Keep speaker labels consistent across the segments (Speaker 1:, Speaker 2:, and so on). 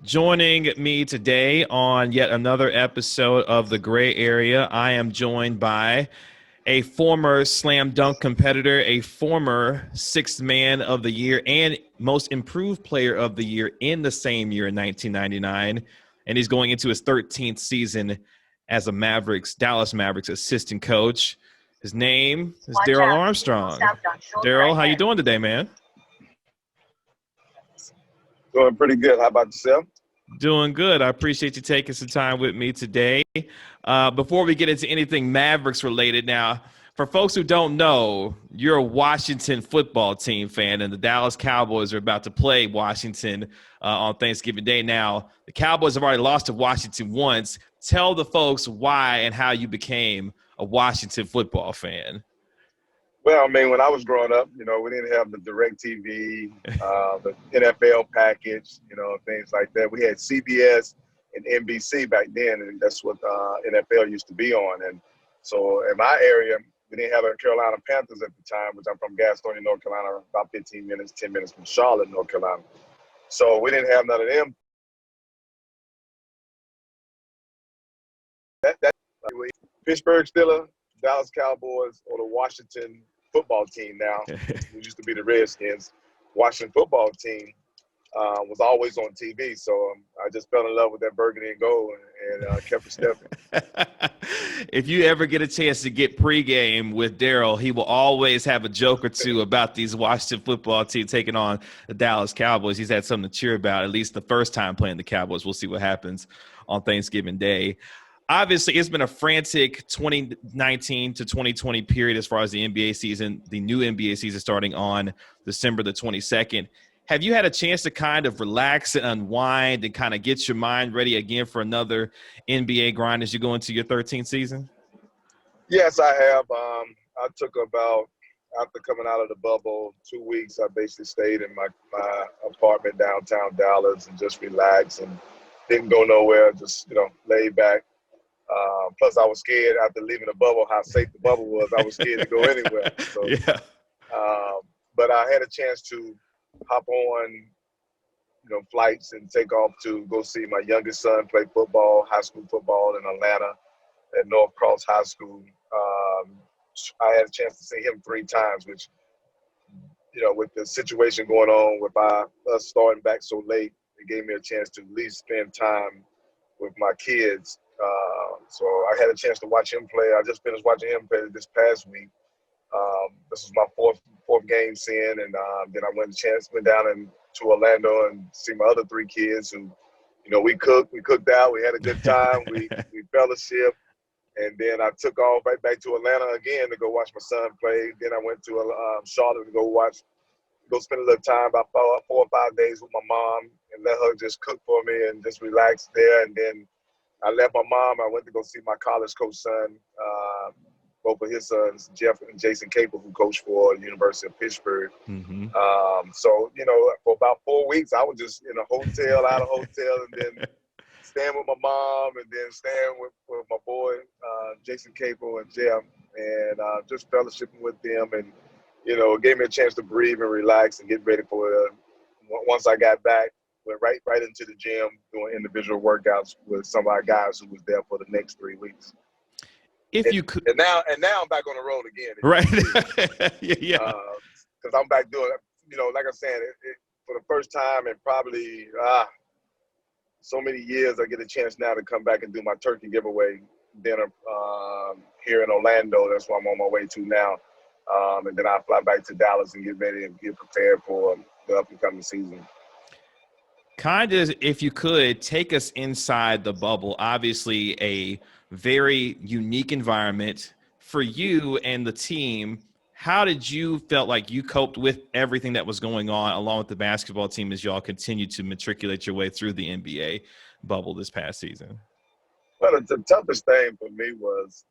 Speaker 1: Joining me today on yet another episode of The Gray Area, I am joined by a former slam dunk competitor, a former sixth man of the year, and most improved player of the year in the same year in 1999. And he's going into his 13th season as a Dallas Mavericks assistant coach. His name is Darrell Armstrong. Darrell, how you doing today, man?
Speaker 2: Doing pretty good. How about yourself?
Speaker 1: Doing good. I appreciate you taking some time with me today. Before we get into anything Mavericks related, now, for folks who don't know, you're a Washington football team fan, and the Dallas Cowboys are about to play Washington on Thanksgiving Day. Now, the Cowboys have already lost to Washington once. Tell the folks why and how you became a Washington football fan.
Speaker 2: Well, I mean, when I was growing up, we didn't have the DirecTV, the NFL package, things like that. We had CBS and NBC back then, and that's what NFL used to be on. And so in my area, we didn't have the Carolina Panthers at the time, which I'm from Gastonia, North Carolina, about 10 minutes from Charlotte, North Carolina. So we didn't have none of them. Pittsburgh Steelers, Dallas Cowboys, or the Washington football team now, who used to be the Redskins. Washington football team was always on TV, so I just fell in love with that burgundy and gold and kept it stepping.
Speaker 1: If you ever get a chance to get pregame with Darrell, he will always have a joke or two about these Washington football team taking on the Dallas Cowboys. He's had something to cheer about, at least the first time playing the Cowboys. We'll see what happens on Thanksgiving Day. Obviously, it's been a frantic 2019 to 2020 period as far as the NBA season, the new NBA season starting on December the 22nd. Have you had a chance to kind of relax and unwind and kind of get your mind ready again for another NBA grind as you go into your 13th season?
Speaker 2: Yes, I have. I took about, after coming out of the bubble, 2 weeks, I basically stayed in my apartment downtown Dallas and just relaxed and didn't go nowhere, just, laid back. Plus, I was scared after leaving the bubble how safe the bubble was. I was scared to go anywhere. So,
Speaker 1: yeah.
Speaker 2: But I had a chance to hop on, flights and take off to go see my youngest son play football, high school football in Atlanta at North Cross High School. I had a chance to see him 3 times, which, with the situation going on with us starting back so late, it gave me a chance to at least spend time with my kids. So I had a chance to watch him play. I just finished watching him play this past week. This was my fourth game seeing, and then I went down to Orlando and see my other 3 kids who, we cooked out. We had a good time. We fellowship, and then I took off right back to Atlanta again to go watch my son play. Then I went to Charlotte to go spend a little time, about 4 or 5 days with my mom, and let her just cook for me and just relax there. And then I left my mom. I went to go see my college coach son, both of his sons, Jeff and Jason Capel, who coached for the University of Pittsburgh.
Speaker 1: Mm-hmm.
Speaker 2: So, for about 4 weeks, I was just in a hotel, out of hotel, and then staying with my mom, and then staying with my boy, Jason Capel and Jeff, and just fellowshipping with them. And, it gave me a chance to breathe and relax and get ready for once I got back. Went right into the gym doing individual workouts with some of our guys who was there for the next 3 weeks. And now I'm back on the road again.
Speaker 1: Right. Yeah.
Speaker 2: Because I'm back doing, like I said, for the first time in probably so many years, I get a chance now to come back and do my turkey giveaway dinner here in Orlando. That's what I'm on my way to now. And then I fly back to Dallas and get ready and get prepared for the up-and-coming season.
Speaker 1: Kind of, if you could, take us inside the bubble. Obviously, a very unique environment for you and the team. How did you felt like you coped with everything that was going on along with the basketball team as y'all continued to matriculate your way through the NBA bubble this past season?
Speaker 2: Well, the toughest thing for me was,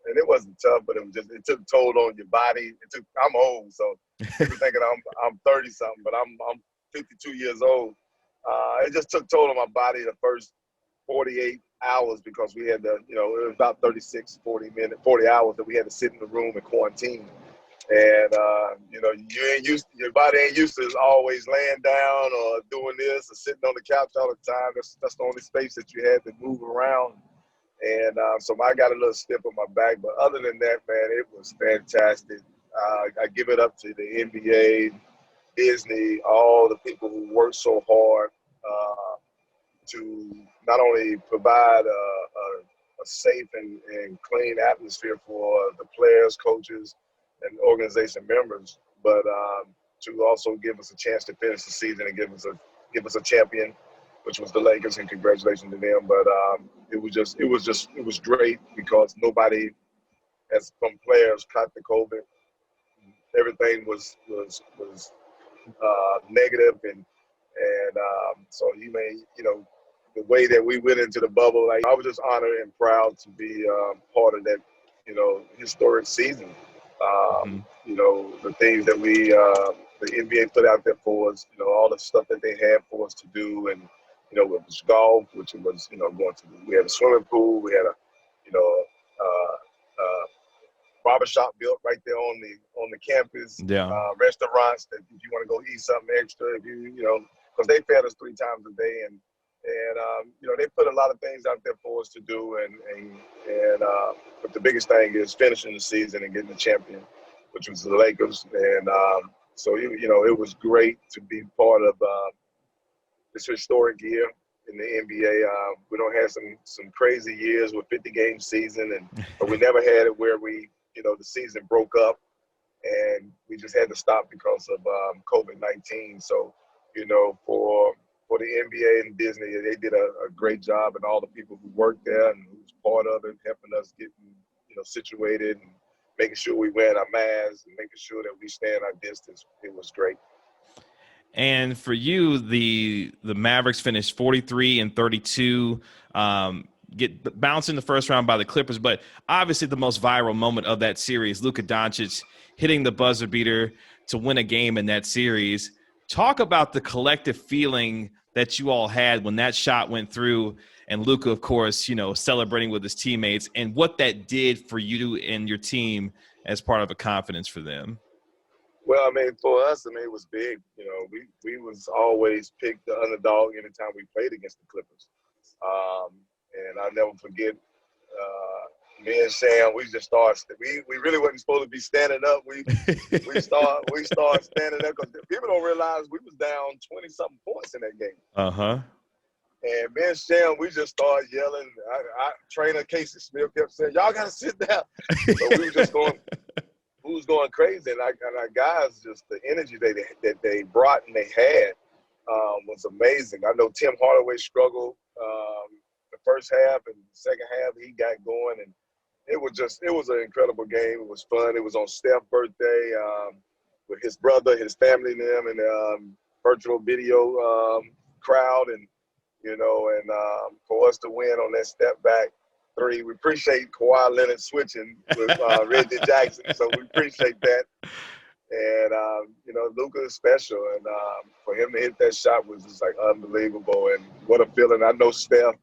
Speaker 2: and it wasn't tough, but it took a toll on your body. I'm old, so people thinking I'm 30 something, but I'm 52 years old. It just took toll on my body the first 48 hours because we had it was about 40 hours that we had to sit in the room and quarantine. And your body ain't used to always laying down or doing this or sitting on the couch all the time. That's the only space that you had to move around. And so I got a little stiff on my back. But other than that, man, it was fantastic. I give it up to the NBA, Disney, all the people who worked so hard to not only provide a safe and clean atmosphere for the players, coaches, and organization members, but to also give us a chance to finish the season and give us a champion, which was the Lakers, and congratulations to them. But it was great because nobody, as from players, caught the COVID. Everything was negative, and so the way that we went into the bubble, like I was just honored and proud to be part of that, historic season. The things that the NBA put out there for us, all the stuff that they had for us to do, and it was golf, which was we had a swimming pool, we had a barbershop built right there on the campus.
Speaker 1: Yeah.
Speaker 2: Restaurants that if you want to go eat something extra, if because they fed us 3 times a day, and they put a lot of things out there for us to do, but the biggest thing is finishing the season and getting the champion, which was the Lakers, and so it was great to be part of this historic year in the NBA. We don't have some crazy years with 50-game season, but we never had it where the season broke up and we just had to stop because of COVID-19. So, for the NBA and Disney, they did a great job, and all the people who worked there and who was part of it, helping us get situated and making sure we wear our masks and making sure that we stay in our distance. It was great.
Speaker 1: And for you, the Mavericks finished 43-32, get bounced in the first round by the Clippers. But obviously the most viral moment of that series, Luka Doncic hitting the buzzer beater to win a game in that series. Talk about the collective feeling that you all had when that shot went through, and Luka, of course, celebrating with his teammates, and what that did for you and your team as part of a confidence for them.
Speaker 2: Well, for us, it was big. We was always picked the underdog anytime we played against the Clippers. And I'll never forget, me and Sam, we just started. We really wasn't supposed to be standing up. We started standing up because people don't realize we was down 20-something points in that game. And me and Sam, we just started yelling. Trainer Casey Smith kept saying, "Y'all gotta sit down." So we were just going. We was going crazy, and our guys, just the energy that they brought and they had was amazing. I know Tim Hardaway struggled the first half, and the second half he got going, and it was an incredible game. It was fun. It was on Steph's birthday with his brother, his family, and them, and virtual video crowd, and for us to win on that step back 3, we appreciate Kawhi Leonard switching with Reggie Jackson, so we appreciate that. And Luka is special, and for him to hit that shot was just like unbelievable. And what a feeling! I know Seth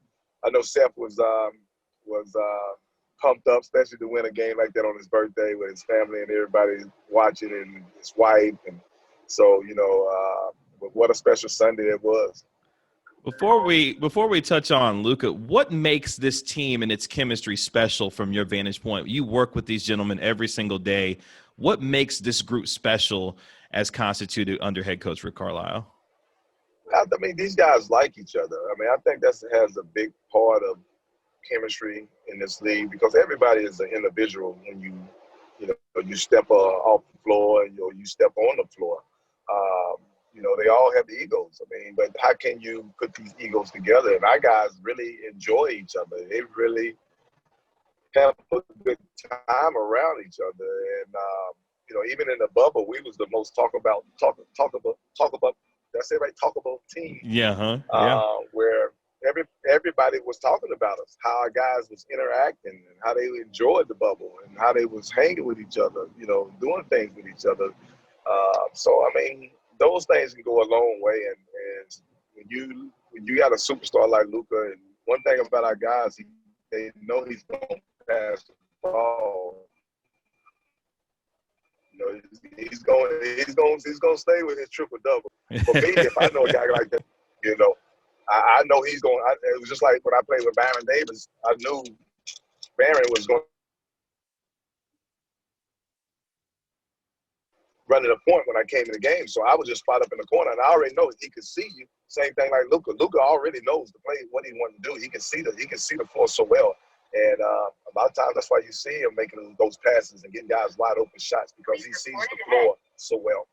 Speaker 2: was pumped up, especially to win a game like that on his birthday with his family and everybody watching, and his wife. And so what a special Sunday it was.
Speaker 1: Before we touch on Luka, what makes this team and its chemistry special from your vantage point? You work with these gentlemen every single day. What makes this group special as constituted under head coach Rick Carlisle?
Speaker 2: These guys like each other. I think that has a big part of chemistry in this league, because everybody is an individual when you step off the floor and you step on the floor. They all have the egos. But how can you put these egos together? And our guys really enjoy each other. They really have a good time around each other. And even in the bubble, we was the most talk about. Did I say right? Talkable team.
Speaker 1: Yeah.
Speaker 2: Where everybody was talking about us, how our guys was interacting, and how they enjoyed the bubble, and how they was hanging with each other. Doing things with each other. Those things can go a long way, and when you got a superstar like Luka, and one thing about our guys, they know he's going to pass the ball. he's gonna stay with his triple double. For me, if I know a guy like that, you know, I know he's going. It was just like when I played with Baron Davis. I knew Baron was going running a point when I came in the game, so I was just spot up in the corner, and I already know he could see you. Same thing like Luka. Luka already knows the play, what he wanted to do. He can see the floor so well, and a lot of times that's why you see him making those passes and getting guys wide open shots because he sees the floor so well.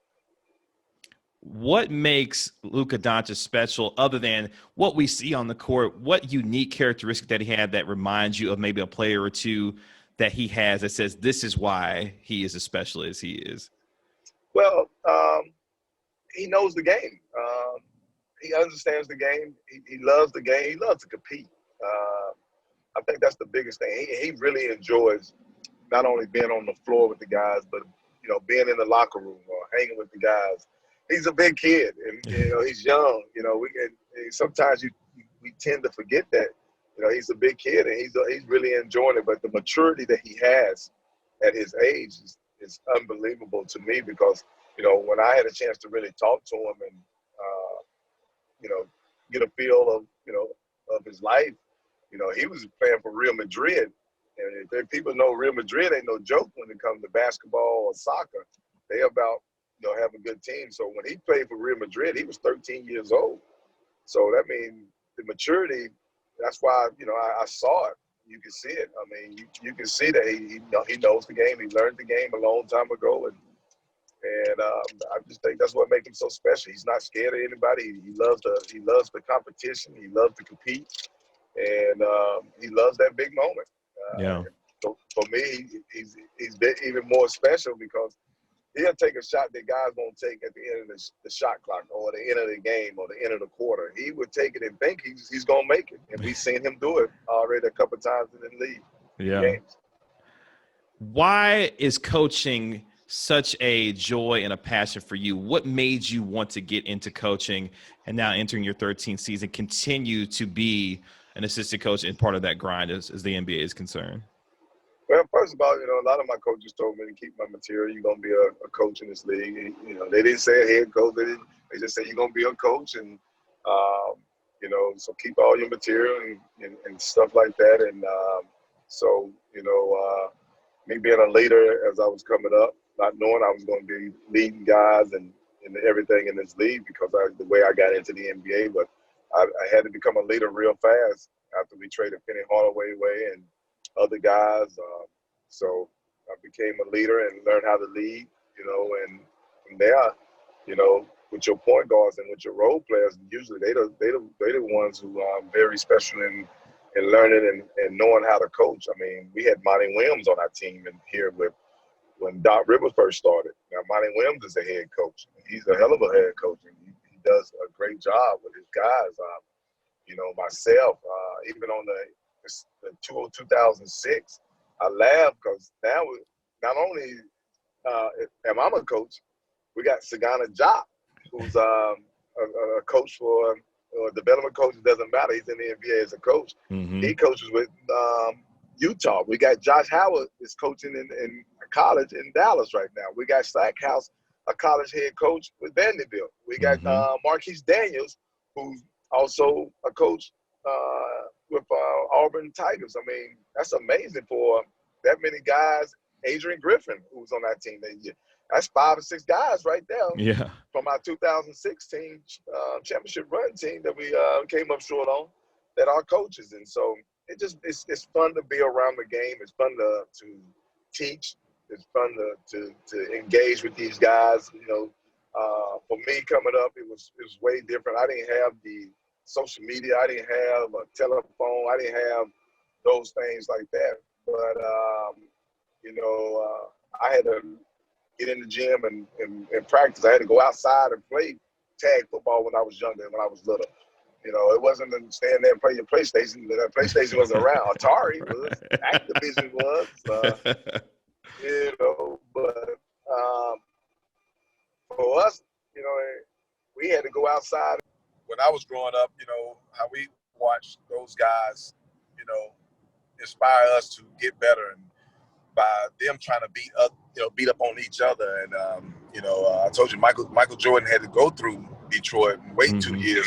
Speaker 1: What makes Luka Doncic special other than what we see on the court? What unique characteristic that he had that reminds you of maybe a player or two that he has that says this is why he is as special as he is?
Speaker 2: Well, he knows the game. He understands the game. He loves the game. He loves to compete. I think that's the biggest thing. He really enjoys not only being on the floor with the guys, but being in the locker room or hanging with the guys. He's a big kid, and he's young. Sometimes we tend to forget that. He's a big kid, and he's really enjoying it. But the maturity that he has at his age is unbelievable to me because when I had a chance to really talk to him and get a feel of his life, he was playing for Real Madrid, and if people know Real Madrid ain't no joke when it comes to basketball or soccer. They about have a good team. So when he played for Real Madrid, he was 13 years old. So that means the maturity. That's why I saw it. You can see it. I mean, you can see that he knows the game. He learned the game a long time ago, and I just think that's what makes him so special. He's not scared of anybody. He loves the competition. He loves to compete, and he loves that big moment.
Speaker 1: Yeah.
Speaker 2: So for me, he's even more special because he'll take a shot that guys won't take at the end of the shot clock or the end of the game or the end of the quarter. He would take it and think he's going to make it. And we've seen him do it already a couple of times in the league.
Speaker 1: Yeah.
Speaker 2: Games.
Speaker 1: Why is coaching such a joy and a passion for you? What made you want to get into coaching and now entering your 13th season, continue to be an assistant coach and part of that grind as the NBA is concerned?
Speaker 2: Well, first of all, a lot of my coaches told me to keep my material. You're going to be a coach in this league. They didn't say a head coach. They just said you're going to be a coach. And, so keep all your material and stuff like that. And me being a leader as I was coming up, not knowing I was going to be leading guys and everything in this league because the way I got into the NBA. But I had to become a leader real fast after we traded Penny Hardaway away and other guys. So I became a leader and learned how to lead, and from there, with your point guards and with your role players, usually they the ones who are very special in learning and knowing how to coach. I mean, we had Monty Williams on our team and here when Doc Rivers first started. Now, Monty Williams is a head coach. He's a hell of a head coach, and he does a great job with his guys. Myself, even on the 2006, I laughed because now not only am I a coach, we got Sagana Job, who's a coach for a development coach. It doesn't matter. He's in the NBA as a coach.
Speaker 1: Mm-hmm.
Speaker 2: He coaches with Utah. We got Josh Howard is coaching in college in Dallas right now. We got Stackhouse, a college head coach with Vanderbilt. We got Marquise Daniels, who's also a coach with Auburn Tigers. I mean, that's amazing for that many guys. Adrian Griffin, who's on that team, that's 5 or 6 guys right there.
Speaker 1: Yeah.
Speaker 2: From our 2016 championship run team that we came up short on, that are coaches. And so it's fun to be around the game. It's fun to teach. It's fun to engage with these guys. For me coming up, it was way different. I didn't have the social media. I didn't have a telephone. I didn't have those things like that. But I had to get in the gym and practice. I had to go outside and play tag football when I was younger and when I was little. It wasn't to stand there and play your PlayStation. That PlayStation wasn't around. Atari was. Activision was. But for us, we had to go outside. When I was growing up, how we watched those guys, inspire us to get better. And by them trying to beat up on each other. And I told you Michael Jordan had to go through Detroit and wait 2 years.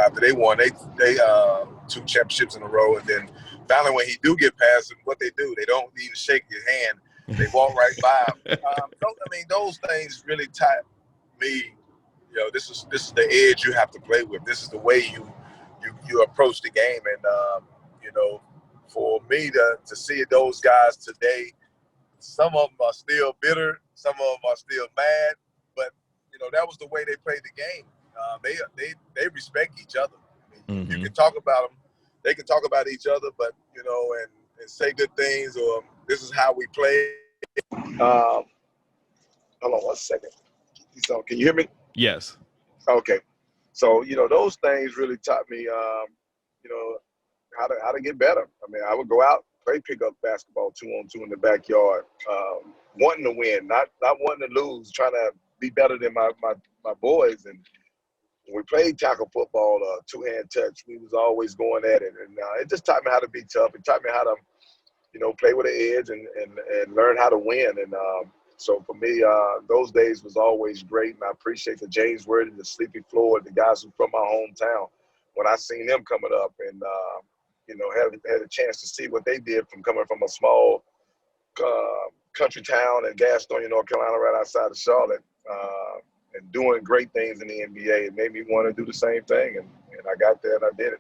Speaker 2: After they won, they 2 championships in a row, and then finally when he do get past them, what they do, they don't even shake your hand. They walk right by him. Those things really tie me. This is the edge you have to play with. This is the way you approach the game, and for me to see those guys today, some of them are still bitter, some of them are still mad, but that was the way they played the game. They respect each other. You can talk about them, they can talk about each other, but and say good things, or this is how we play. Hold on 1 second. So, can you hear me?
Speaker 1: Yes.
Speaker 2: Okay. So those things really taught me how to get better. I would go out, play pickup basketball 2-on-2 in the backyard, wanting to win, not wanting to lose, trying to be better than my boys. And when we played tackle football, two-hand touch, we was always going at it. And it just taught me how to be tough. It taught me how to, play with an edge and learn how to win. And so for me, those days was always great. And I appreciate the James Worthy, the Sleepy Floyd, the guys who from my hometown. When I seen them coming up and, had a chance to see what they did from coming from a small country town in Gastonia, North Carolina, right outside of Charlotte, and doing great things in the NBA. It made me want to do the same thing, and I got there and I did it.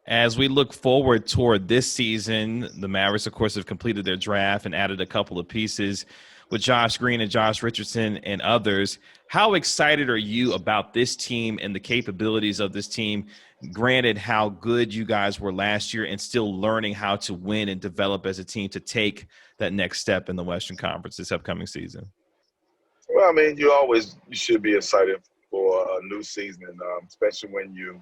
Speaker 1: As we look forward toward this season, the Mavericks, of course, have completed their draft and added a couple of pieces with Josh Green and Josh Richardson and others. How excited are you about this team and the capabilities of this team, granted how good you guys were last year and still learning how to win and develop as a team to take that next step in the Western Conference this upcoming season?
Speaker 2: Well, you should be excited for a new season, especially when you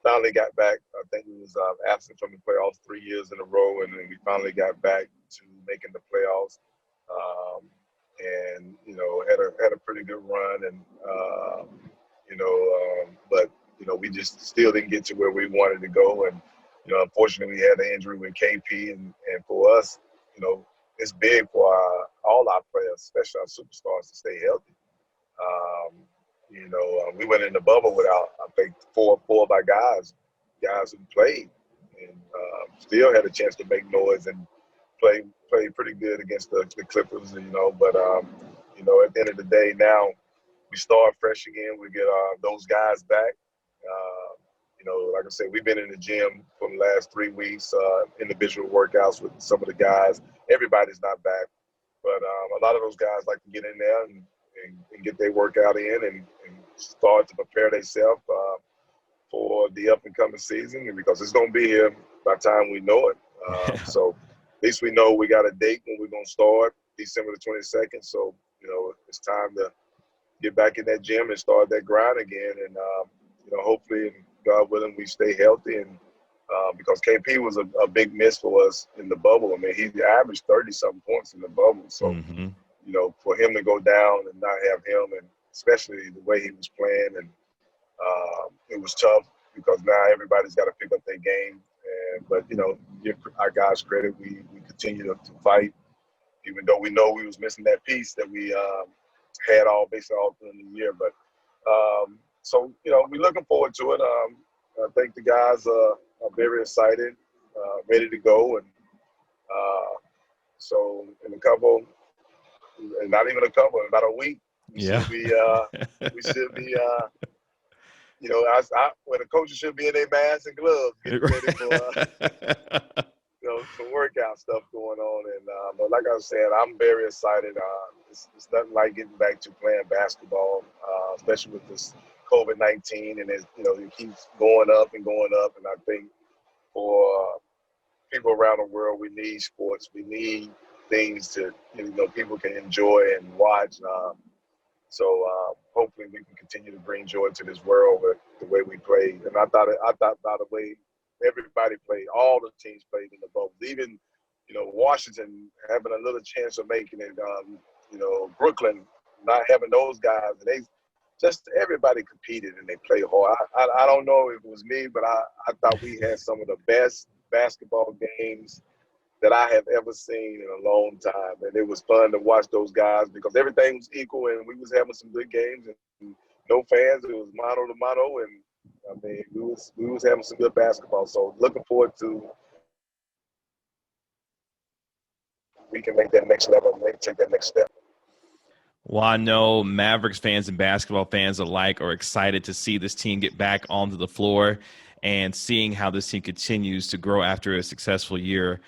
Speaker 2: finally got back. I think we was absent from the playoffs 3 years in a row, and then we finally got back to making the playoffs. And had a pretty good run, and but we just still didn't get to where we wanted to go, and unfortunately we had an injury with KP, and for us, it's big for all our players, especially our superstars, to stay healthy. We went in the bubble without, I think, four of our guys who played, and still had a chance to make noise and play pretty good against the Clippers, but at the end of the day, now we start fresh again. We get those guys back. Like I said, we've been in the gym for the last 3 weeks, individual workouts with some of the guys. Everybody's not back, but a lot of those guys like to get in there and get their workout in and start to prepare themselves for the up-and-coming season, because it's going to be here by the time we know it. So at least we know we got a date when we're going to start, December the 22nd. So, it's time to get back in that gym and start that grind again. And, hopefully, God willing, we stay healthy. And because KP was a big miss for us in the bubble. He averaged 30-something points in the bubble. So, for him to go down and not have him, and especially the way he was playing, and it was tough because now everybody's got to pick up their game. But give our guys credit. We continue to fight, even though we know we was missing that piece that we had basically all through the year. But so we're looking forward to it. I think the guys are very excited, ready to go, and so in not even a couple, in about a week, we should be. When the coaches should be in their masks and gloves, getting ready for some workout stuff going on. And but like I said, I'm very excited. It's nothing like getting back to playing basketball, especially with this COVID-19, and it keeps going up and going up. And I think for people around the world, we need sports. We need things to people can enjoy and watch. So hopefully we can continue to bring joy to this world with the way we played. And I thought by the way everybody played, all the teams played in the bubble. Even Washington having a little chance of making it. Brooklyn not having those guys. And everybody competed and they played hard. I don't know if it was me, but I thought we had some of the best basketball games that I have ever seen in a long time. And it was fun to watch those guys because everything was equal and we was having some good games and no fans. It was mano to mano, and I mean we was having some good basketball. So looking forward to we can make that next level, maybe take that next step.
Speaker 1: Well, I know Mavericks fans and basketball fans alike are excited to see this team get back onto the floor and seeing how this team continues to grow after a successful year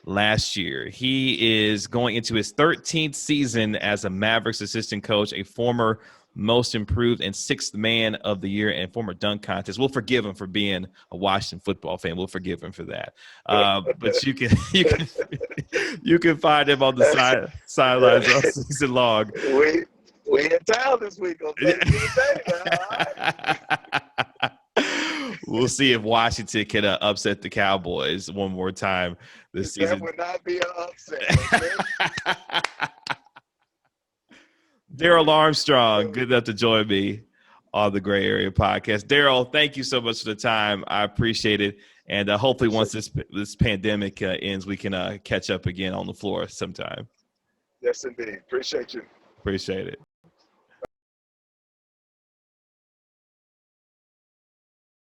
Speaker 1: last year. He is going into his 13th season as a Mavericks assistant coach, a former most improved and sixth man of the year and former dunk contest. We'll forgive him for being a Washington football fan. We'll forgive him for that. But you can find him on the sidelines all season long.
Speaker 2: We in town this week on Thanksgiving Day, all right?
Speaker 1: We'll see if Washington can upset the Cowboys one more time this season.
Speaker 2: That would not be an upset. Okay?
Speaker 1: Darrell Armstrong, good enough to join me on the Gray Area Podcast. Darrell, thank you so much for the time. I appreciate it. And hopefully once this pandemic ends, we can catch up again on the floor sometime.
Speaker 2: Yes, indeed. Appreciate you.
Speaker 1: Appreciate it.